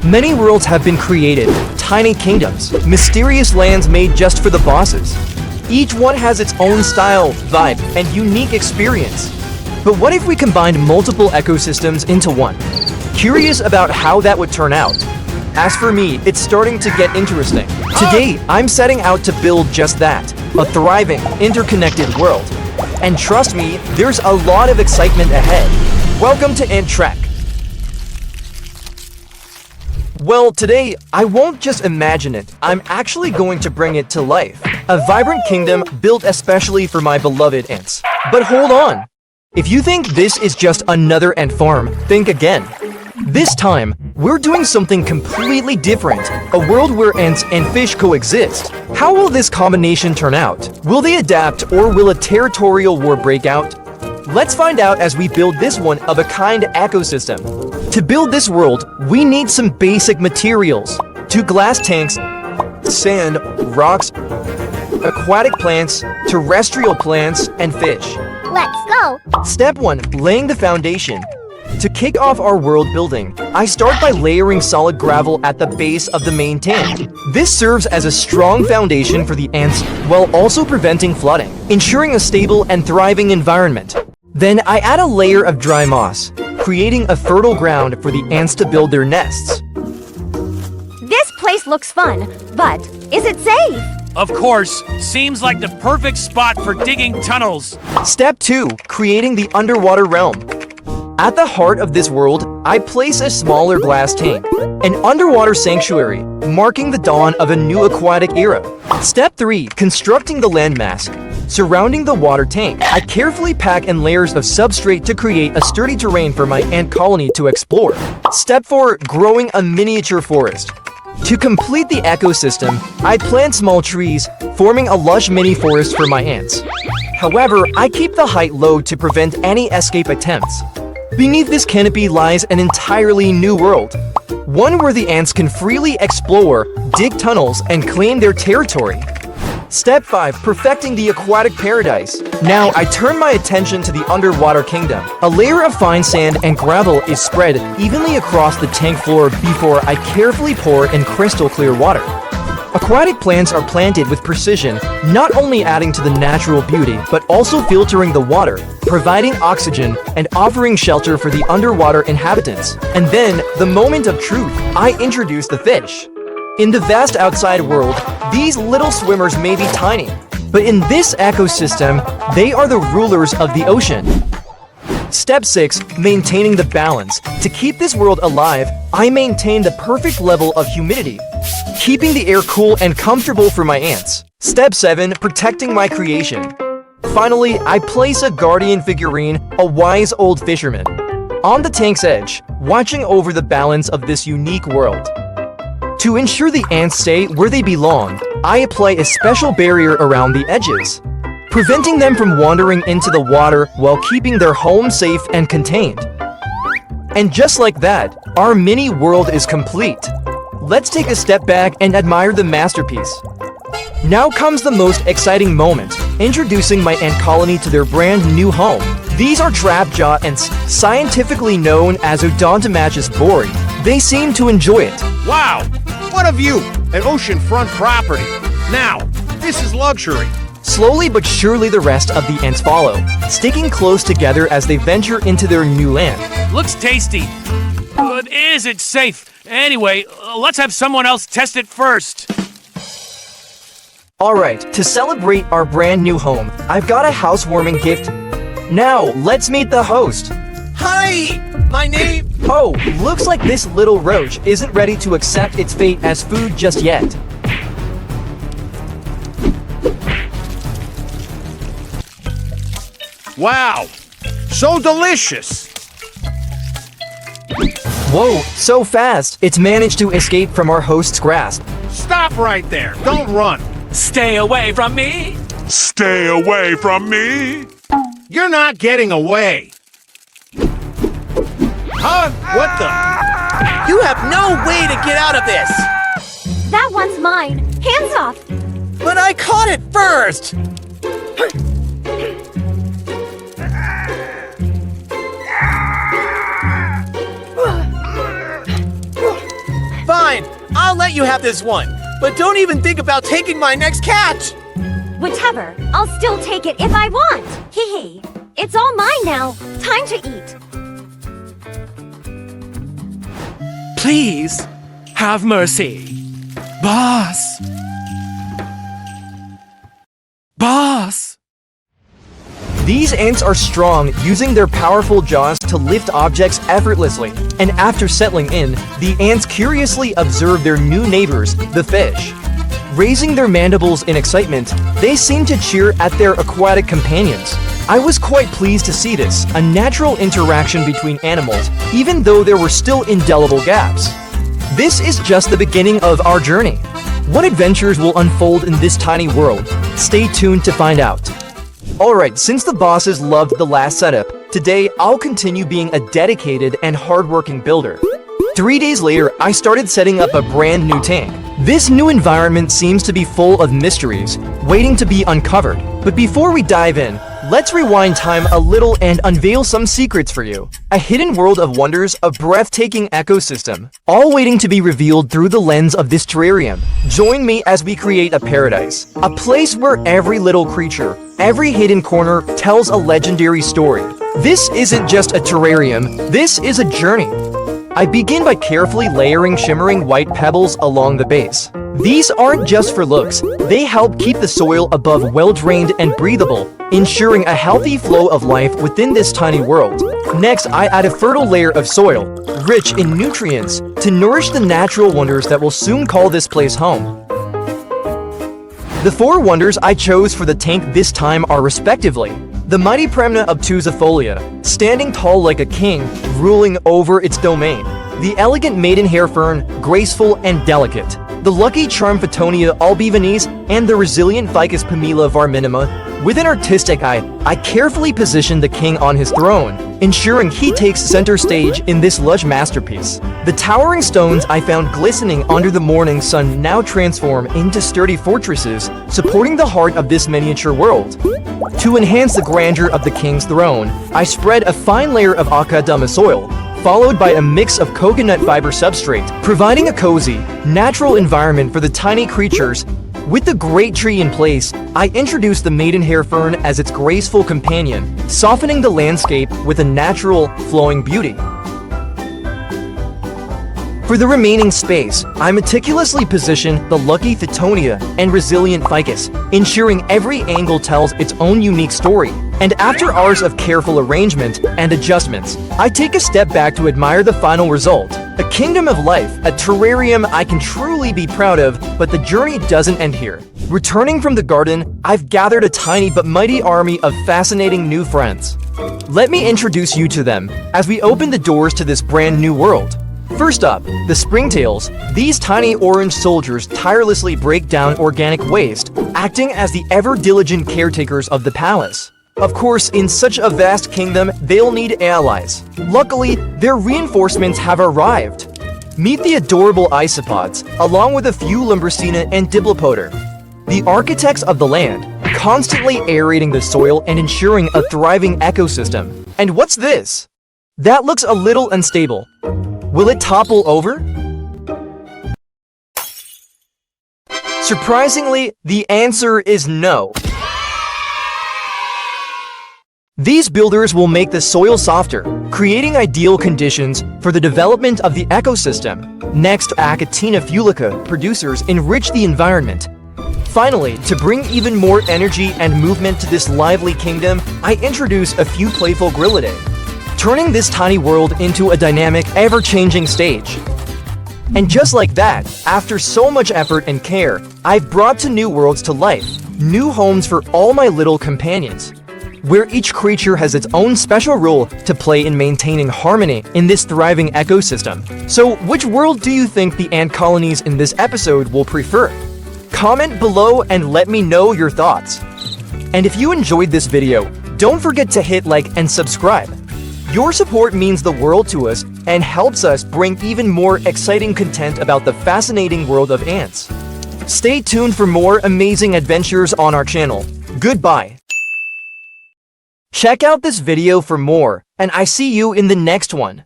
Many worlds have been created, tiny kingdoms, mysterious lands made just for the bosses. Each one has its own style, vibe, and unique experience. But what if we combined multiple ecosystems into one? Curious about how that would turn out. As for me, it's starting to get interesting. Today, I'm setting out to build just that, a thriving, interconnected world. And trust me, there's a lot of excitement ahead. Welcome to Anttrek. Well, today, I won't just imagine it, I'm actually going to bring it to life. A vibrant kingdom built especially for my beloved ants. But hold on! If you think this is just another ant farm, think again. This time, we're doing something completely different, a world where ants and fish coexist. How will this combination turn out? Will they adapt or will a territorial war break out? Let's find out as we build this one-of-a-kind ecosystem. To build this world, we need some basic materials. 2 glass tanks, sand, rocks, aquatic plants, terrestrial plants, and fish. Let's go! Step 1. Laying the foundation. To kick off our world building, I start by layering solid gravel at the base of the main tank. This serves as a strong foundation for the ants while also preventing flooding, ensuring a stable and thriving environment. Then I add a layer of dry moss, creating a fertile ground for the ants to build their nests. This place looks fun, but is it safe? Of course, seems like the perfect spot for digging tunnels. Step 2. Creating the underwater realm. At the heart of this world, I place a smaller glass tank, an underwater sanctuary, marking the dawn of a new aquatic era. Step 3. Constructing the landmass. Surrounding the water tank, I carefully pack in layers of substrate to create a sturdy terrain for my ant colony to explore. Step 4. Growing a miniature forest. To complete the ecosystem, I plant small trees, forming a lush mini forest for my ants. However, I keep the height low to prevent any escape attempts. Beneath this canopy lies an entirely new world, one where the ants can freely explore, dig tunnels, and claim their territory. Step 5. Perfecting the aquatic paradise. Now, I turn my attention to the underwater kingdom. A layer of fine sand and gravel is spread evenly across the tank floor before I carefully pour in crystal clear water. Aquatic plants are planted with precision, not only adding to the natural beauty, but also filtering the water, providing oxygen, and offering shelter for the underwater inhabitants. And then, the moment of truth, I introduce the fish. In the vast outside world, these little swimmers may be tiny, but in this ecosystem, they are the rulers of the ocean. Step 6. Maintaining the balance. To keep this world alive, I maintain the perfect level of humidity, keeping the air cool and comfortable for my ants. Step 7. Protecting my creation. Finally, I place a guardian figurine, a wise old fisherman, on the tank's edge, watching over the balance of this unique world. To ensure the ants stay where they belong, I apply a special barrier around the edges, preventing them from wandering into the water while keeping their home safe and contained. And just like that, our mini world is complete. Let's take a step back and admire the masterpiece. Now comes the most exciting moment, introducing my ant colony to their brand new home. These are trapjaw ants, scientifically known as Odontomachus borii. They seem to enjoy it. Wow! What a view! An oceanfront property. Now, this is luxury. Slowly but surely the rest of the ants follow, sticking close together as they venture into their new land. Looks tasty, but is it safe? Anyway, let's have someone else test it first. Alright, to celebrate our brand new home, I've got a housewarming gift. Now, let's meet the host. Hi! My name... Oh, looks like this little roach isn't ready to accept its fate as food just yet. Wow! So delicious! Whoa, so fast! It's managed to escape from our host's grasp. Stop right there! Don't run! Stay away from me! Stay away from me! You're not getting away! Huh? What the? You have no way to get out of this! That one's mine. Hands off! But I caught it first! I'll let you have this one, but don't even think about taking my next catch! Whichever. I'll still take it if I want. Hee hee. It's all mine now. Time to eat. Please, have mercy. Boss. Boss. These ants are strong, using their powerful jaws to lift objects effortlessly. And after settling in, the ants curiously observe their new neighbors, the fish. Raising their mandibles in excitement, they seem to cheer at their aquatic companions. I was quite pleased to see this, a natural interaction between animals, even though there were still indelible gaps. This is just the beginning of our journey. What adventures will unfold in this tiny world? Stay tuned to find out. Alright, since the bosses loved the last setup, today I'll continue being a dedicated and hardworking builder. 3 days later, I started setting up a brand new tank. This new environment seems to be full of mysteries, waiting to be uncovered. But before we dive in, let's rewind time a little and unveil some secrets for you. A hidden world of wonders, a breathtaking ecosystem, all waiting to be revealed through the lens of this terrarium. Join me as we create a paradise, a place where every little creature, every hidden corner tells a legendary story. This isn't just a terrarium, this is a journey. I begin by carefully layering shimmering white pebbles along the base. These aren't just for looks, they help keep the soil above well-drained and breathable, ensuring a healthy flow of life within this tiny world. Next, I add a fertile layer of soil, rich in nutrients, to nourish the natural wonders that will soon call this place home. The 4 wonders I chose for the tank this time are respectively: the mighty Premna obtusifolia, standing tall like a king, ruling over its domain. The elegant maidenhair fern, graceful and delicate. The lucky charm Photonia albivenese, and the resilient ficus Pamela varminima. With an artistic eye, I carefully position the king on his throne, ensuring he takes center stage in this lush masterpiece. The towering stones I found glistening under the morning sun now transform into sturdy fortresses, supporting the heart of this miniature world. To enhance the grandeur of the king's throne, I spread a fine layer of akadama soil, followed by a mix of coconut fiber substrate, providing a cozy, natural environment for the tiny creatures. With the great tree in place, I introduced the maidenhair fern as its graceful companion, softening the landscape with a natural, flowing beauty. For the remaining space, I meticulously position the lucky Thetonia and resilient ficus, ensuring every angle tells its own unique story. And after hours of careful arrangement and adjustments, I take a step back to admire the final result. A kingdom of life, a terrarium I can truly be proud of, but the journey doesn't end here. Returning from the garden, I've gathered a tiny but mighty army of fascinating new friends. Let me introduce you to them as we open the doors to this brand new world. First up, the springtails. These tiny orange soldiers tirelessly break down organic waste, acting as the ever-diligent caretakers of the palace. Of course, in such a vast kingdom, they'll need allies. Luckily, their reinforcements have arrived. Meet the adorable isopods, along with a few Lumbricina and Diplopoder. The architects of the land, constantly aerating the soil and ensuring a thriving ecosystem. And what's this? That looks a little unstable. Will it topple over? Surprisingly, the answer is no. These builders will make the soil softer, creating ideal conditions for the development of the ecosystem. Next, Achatina fulica producers enrich the environment. Finally, to bring even more energy and movement to this lively kingdom, I introduce a few playful Grillidae, turning this tiny world into a dynamic, ever-changing stage. And just like that, after so much effort and care, I've brought to new worlds to life, new homes for all my little companions, where each creature has its own special role to play in maintaining harmony in this thriving ecosystem. So, which world do you think the ant colonies in this episode will prefer? Comment below and let me know your thoughts. And if you enjoyed this video, don't forget to hit like and subscribe. Your support means the world to us and helps us bring even more exciting content about the fascinating world of ants. Stay tuned for more amazing adventures on our channel. Goodbye. Check out this video for more, and I see you in the next one.